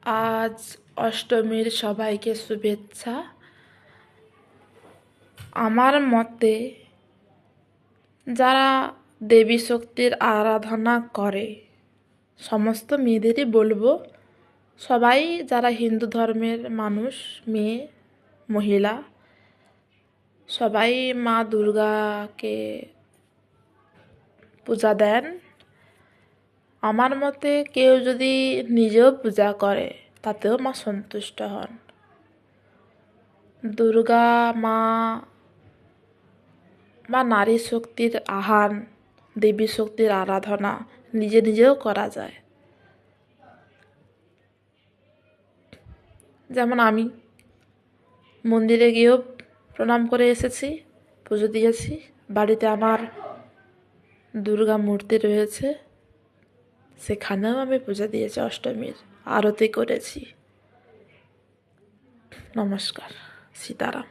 আজ অষ্টমীর সবাইকে শুভেচ্ছা। আমার মতে যারা দেবী শক্তির আরাধনা করে সমস্ত মেয়েদেরই বলবো, সবাই যারা হিন্দু ধর্মের মানুষ, মেয়ে মহিলা সবাই মা দুর্গাকে পূজা দেন। আমার মতে কেউ যদি নিজেও পূজা করে তাতেও মা সন্তুষ্ট হন। দুর্গা মা বা নারী শক্তির আহ্বান, দেবী শক্তির আরাধনা নিজেও করা যায়। যেমন আমি মন্দিরে গিয়েও প্রণাম করে এসেছি, পুজো দিয়েছি। বাড়িতে আমার দুর্গা মূর্তি রয়েছে, সেখানেও আমি পুজো দিয়েছি, অষ্টমীর আরতি করেছি। নমস্কার, সীতারাম।